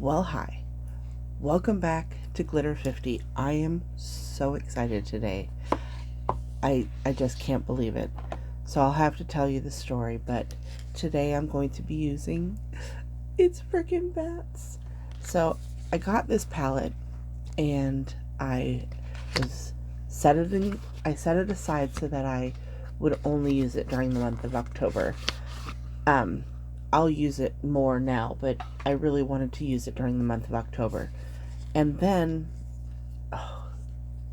Well, hi. Welcome back to Glitter 50. I am so excited today. I just can't believe it. So I'll have to tell you the story, but today I'm going to be using it's freaking bats. So I got this palette and was I set it aside so that I would only use it during the month of October. Um I'll use it more now, but I really wanted to use it during the month of October. And then, oh,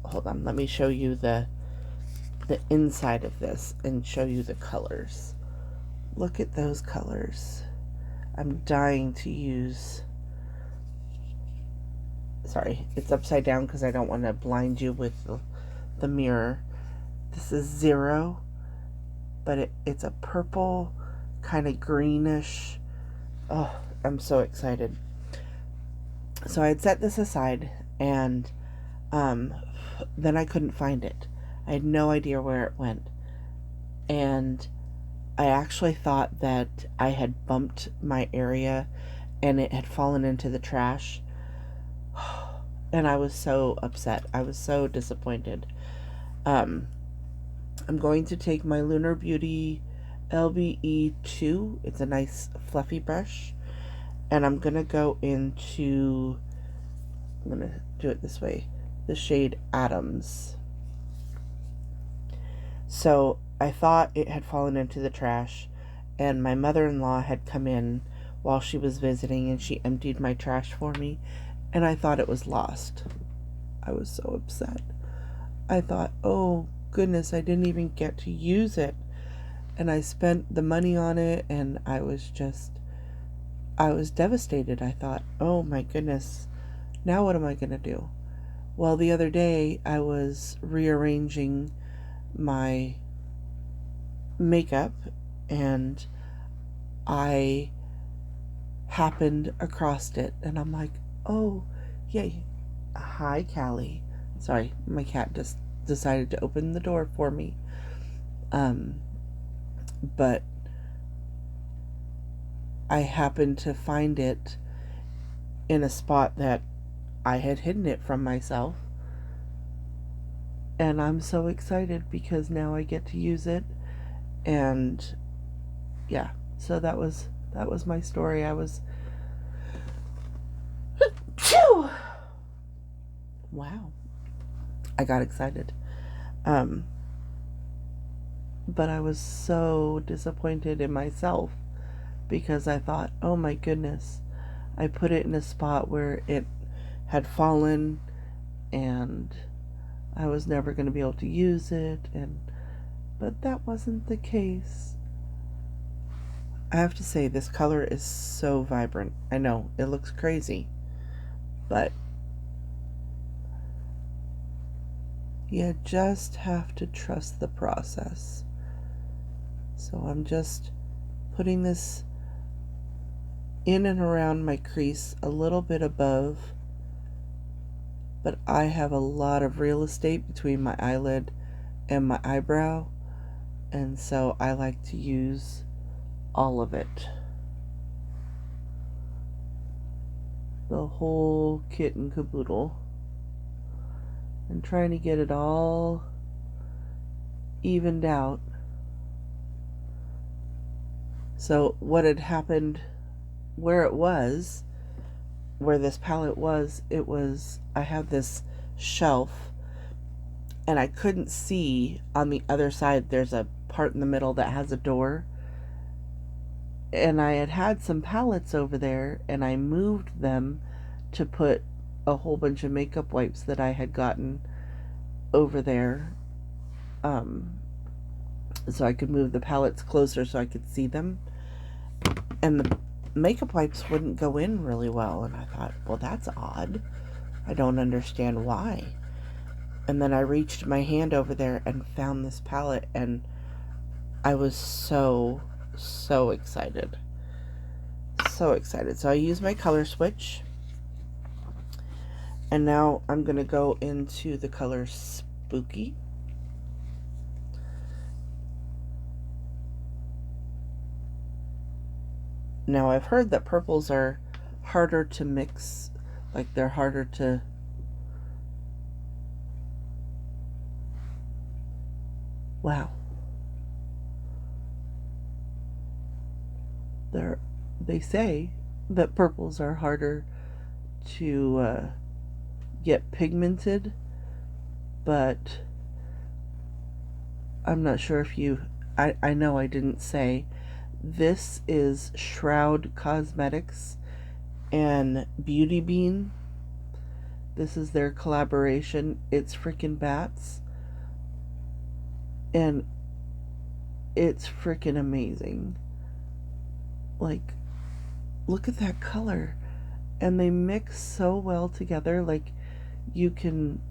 hold on, let me show you the inside of this and show you the colors. Look at those colors. I'm dying to use. Sorry, it's upside down because I don't want to blind you with the mirror. This is Zero, but it's a purple, kind of greenish. Oh, I'm so excited. So I had set this aside, and then I couldn't find it. I had no idea where it went. And I actually thought that I had bumped my area and it had fallen into the trash. And I was so upset. I was so disappointed. Um, I'm going to take my Lunarbeauty LBE2. It's a nice fluffy brush. And I'm going to go into, I'm going to do it this way, the shade Atoms. So I thought it had fallen into the trash, and my mother-in-law had come in while she was visiting, and she emptied my trash for me, and I thought it was lost. I was so upset. I thought, oh goodness, I didn't even get to use it, and I spent the money on it, and I was devastated. I thought, oh my goodness, now what am I going to do? Well, the other day I was rearranging my makeup and I happened across it, and I'm like, oh yay. Hi, Callie. Sorry, my cat just decided to open the door for me. But I happened to find it in a spot that I had hidden it from myself, and I'm so excited because now I get to use it. And yeah, so that was my story. I was wow, I got excited. But I was so disappointed in myself because I thought, oh my goodness, I put it in a spot where it had fallen and I was never going to be able to use it, but that wasn't the case. I have to say, this color is so vibrant. I know it looks crazy, but you just have to trust the process. So I'm just putting this in and around my crease, a little bit above, but I have a lot of real estate between my eyelid and my eyebrow, and so I like to use all of it. The whole kit and caboodle. And trying to get it all evened out. So what had happened, where this palette was, I have this shelf, and I couldn't see on the other side, there's a part in the middle that has a door, and I had some palettes over there, and I moved them to put a whole bunch of makeup wipes that I had gotten over there, so I could move the palettes closer so I could see them, and the makeup wipes wouldn't go in really well, and I thought, well, that's odd. I don't understand why. And then I reached my hand over there and found this palette, and I was so excited. So excited. So I used my color switch, and now I'm going to go into the color Spooky. Now I've heard that purples are harder to mix, like they're harder to wow. They say that purples are harder to get pigmented, but I'm not sure if I know I didn't say, this is Shroud Cosmetics and Beauty Bean. This is their collaboration. It's freaking bats. And it's freaking amazing. Like, look at that color. And they mix so well together. Like, can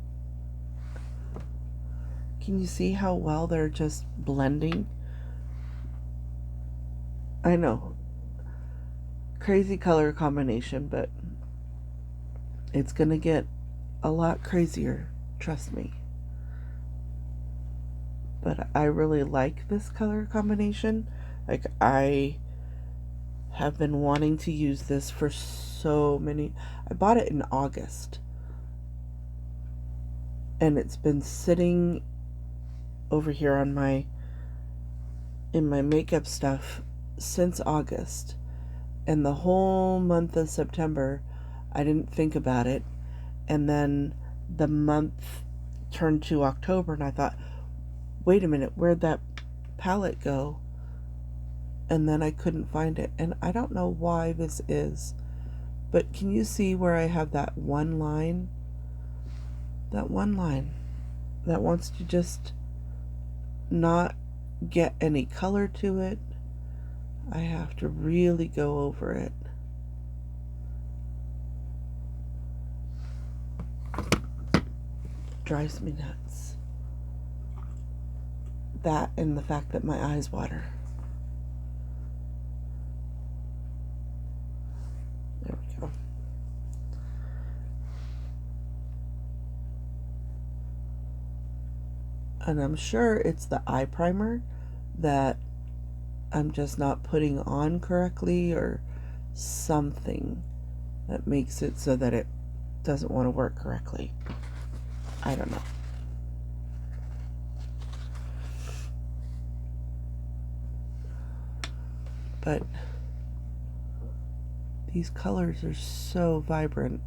you see how well they're just blending? I know. Crazy color combination, but it's gonna get a lot crazier, trust me. But I really like this color combination. Like, I have been wanting to use this for so many. I bought it in August, and it's been sitting over here on in my makeup stuff since August, and the whole month of September I didn't think about it, and then the month turned to October and I thought, wait a minute, where'd that palette go? And then I couldn't find it, and I don't know why this is, but can you see where I have that one line? That one line that wants to just not get any color to it. I have to really go over it. Drives me nuts. That and the fact that my eyes water. There we go. And I'm sure it's the eye primer that I'm just not putting on correctly, or something that makes it so that it doesn't want to work correctly. I don't know. But these colors are so vibrant.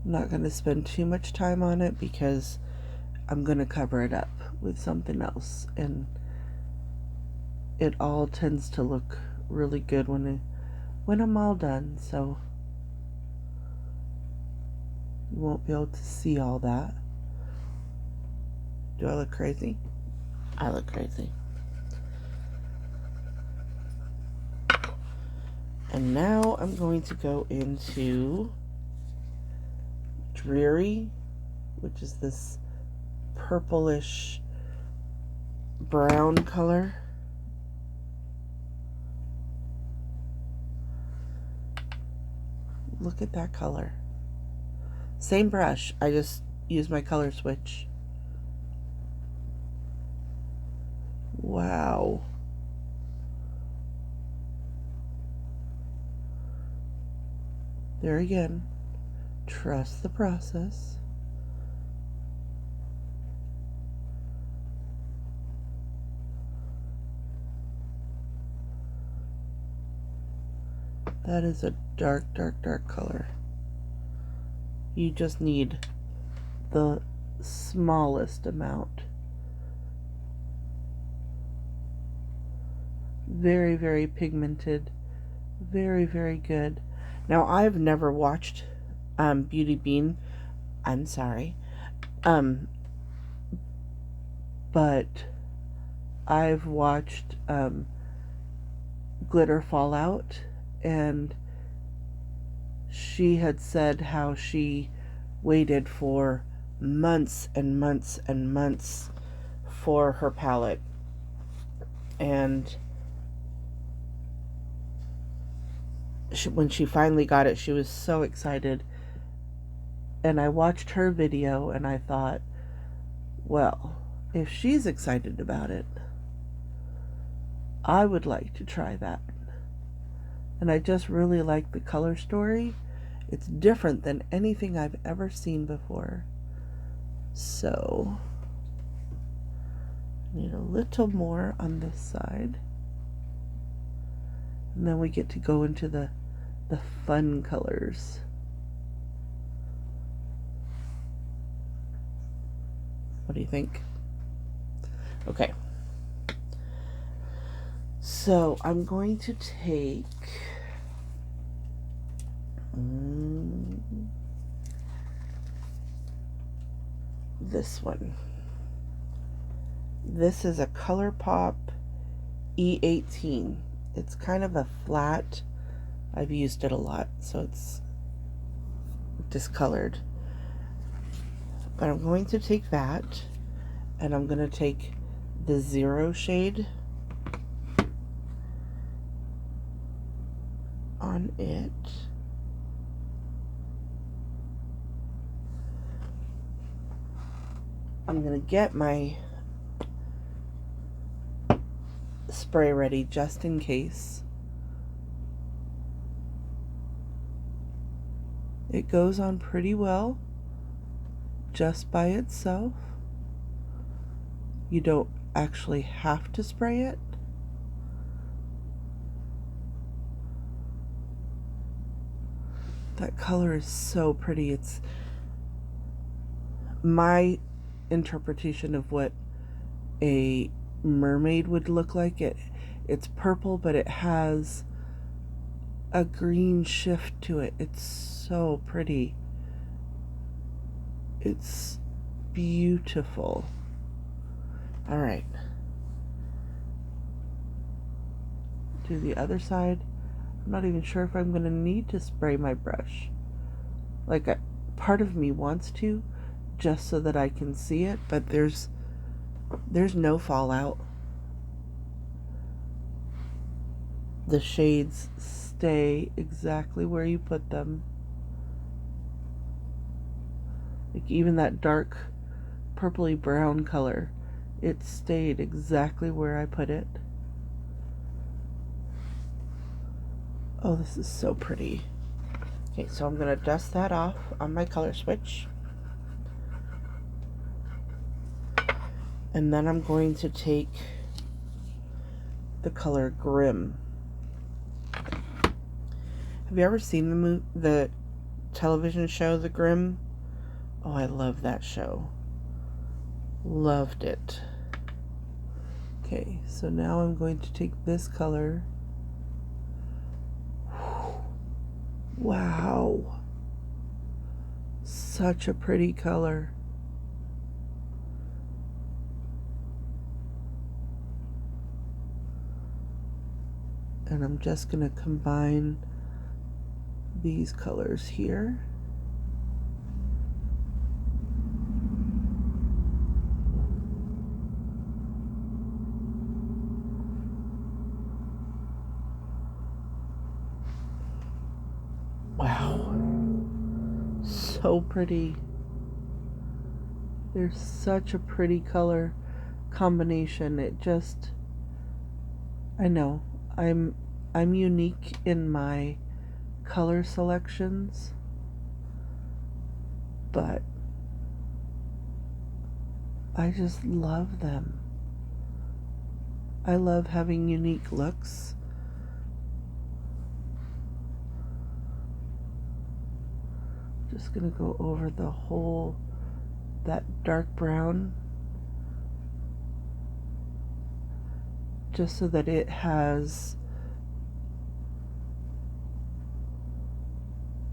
I'm not going to spend too much time on it because I'm going to cover it up with something else, and it all tends to look really good when I'm all done, so you won't be able to see all that. Do I look crazy? I look crazy. And now I'm going to go into Dreary, which is this purplish brown color. Look at that color. Same brush, I just use my color switch. Wow. There again, trust the process. That is a dark, dark, dark color. You just need the smallest amount. Very, very pigmented. Very, very good. Now, I've never watched Beauty Bean. I'm sorry. But I've watched Glitter Fallout, and she had said how she waited for months and months and months for her palette. And when she finally got it, she was so excited. And I watched her video and I thought, well, if she's excited about it, I would like to try that. And I just really like the color story. It's different than anything I've ever seen before. So, need a little more on this side. And then we get to go into the fun colors. What do you think? Okay. So I'm going to take this one. This is a ColourPop E18. It's kind of a flat. I've used it a lot, so it's discolored. But I'm going to take that, and I'm going to take the 0 shade on it. I'm going to get my spray ready just in case. It goes on pretty well just by itself. You don't actually have to spray it. That color is so pretty. It's my interpretation of what a mermaid would look like. It's purple, but it has a green shift to it. It's so pretty. It's beautiful. All right. Do the other side. I'm not even sure if I'm going to need to spray my brush. Like, part of me wants to, just so that I can see it, but there's no fallout. The shades stay exactly where you put them. Like, even that dark purpley brown color, it stayed exactly where I put it. Oh, this is so pretty. Okay, so I'm going to dust that off on my color switch. And then I'm going to take the color Grim. Have you ever seen the television show The Grimm? Oh, I love that show. Loved it. Okay, so now I'm going to take this color. Wow. Such a pretty color. And I'm just going to combine these colors here. Wow. So pretty. There's such a pretty color combination. It just, I know, I'm unique in my color selections, but I just love them. I love having unique looks. Just gonna go over the whole, that dark brown, just so that it has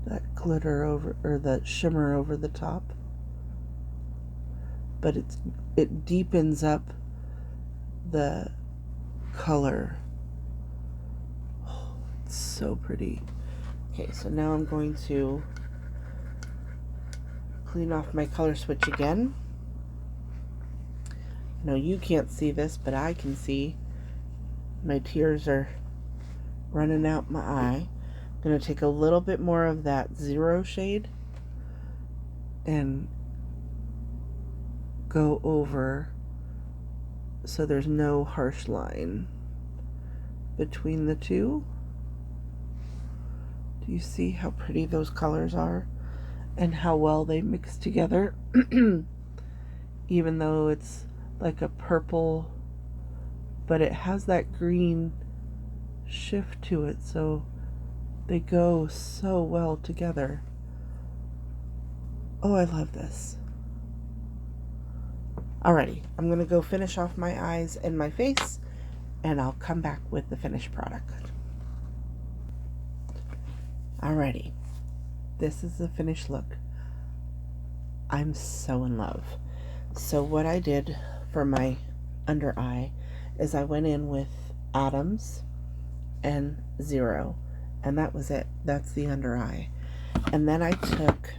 that glitter over, or that shimmer over the top, but it deepens up the color. Oh, it's so pretty. Okay, so now I'm going to clean off my color switch again. No, you can't see this, but I can see. My tears are running out my eye. I'm going to take a little bit more of that 0 shade and go over so there's no harsh line. between the two. Do you see how pretty those colors are and how well they mix together? Even though it's like a purple, but it has that green shift to it, so they go so well together. Oh, I love this. Alrighty, I'm gonna go finish off my eyes and my face, and I'll come back with the finished product. Alrighty, this is the finished look. I'm so in love. So what I did for my under eye is I went in with Adams and Zero, and that was it. That's the under eye. And then I took,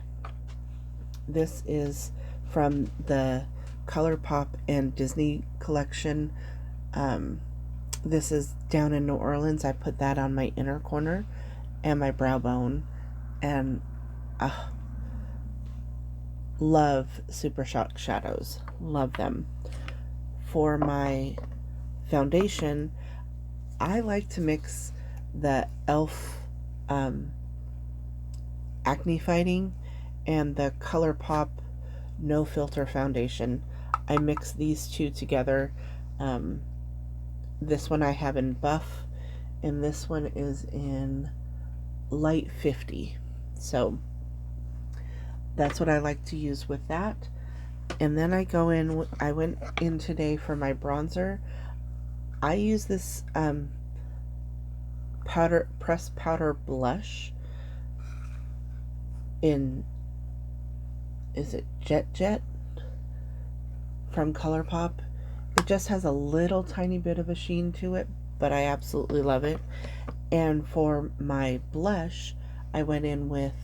this is from the ColourPop and Disney collection. This is down in New Orleans. I put that on my inner corner and my brow bone, and love Super Shock shadows. Love them. For my foundation, I like to mix the e.l.f. Acne Fighting and the ColourPop No Filter foundation. I mix these two together. This one I have in Buff, and this one is in Light 50. So that's what I like to use with that. And then I went in today for my bronzer. I use this pressed powder blush in, is it JetJet from ColourPop? It just has a little tiny bit of a sheen to it, but I absolutely love it. And for my blush, I went in with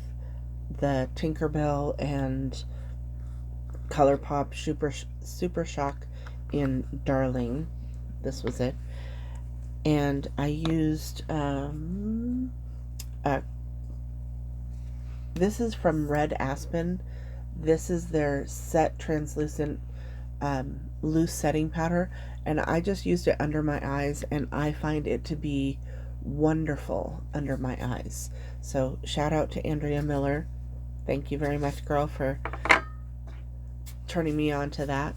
the Tinkerbell and ColourPop Super Shock in Darling. This was it. And I used this is from Red Aspen. This is their set translucent loose setting powder, and I just used it under my eyes, and I find it to be wonderful under my eyes. So shout out to Andrea Miller. Thank you very much, girl, for turning me on to that.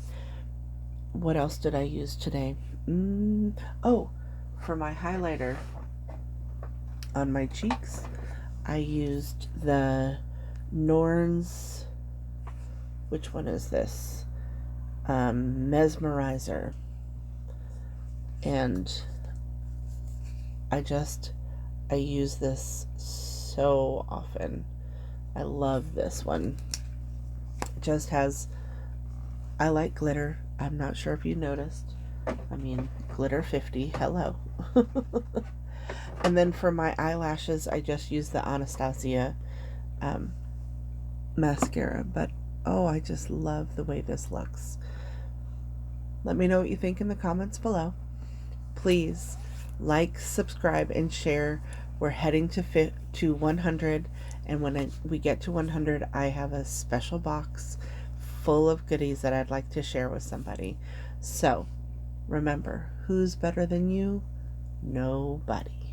What else did I use today? Oh, for my highlighter on my cheeks, I used the Norns, which one is this? Mesmerizer. And I use this so often. I love this one. It just has, I like glitter. I'm not sure if you noticed. I mean, glitter 50, hello. And then for my eyelashes, I just use the Anastasia mascara. But, oh, I just love the way this looks. Let me know what you think in the comments below. Please like, subscribe, and share. We're heading to 100, and when we get to 100, I have a special box full of goodies that I'd like to share with somebody. So, remember, who's better than you? Nobody.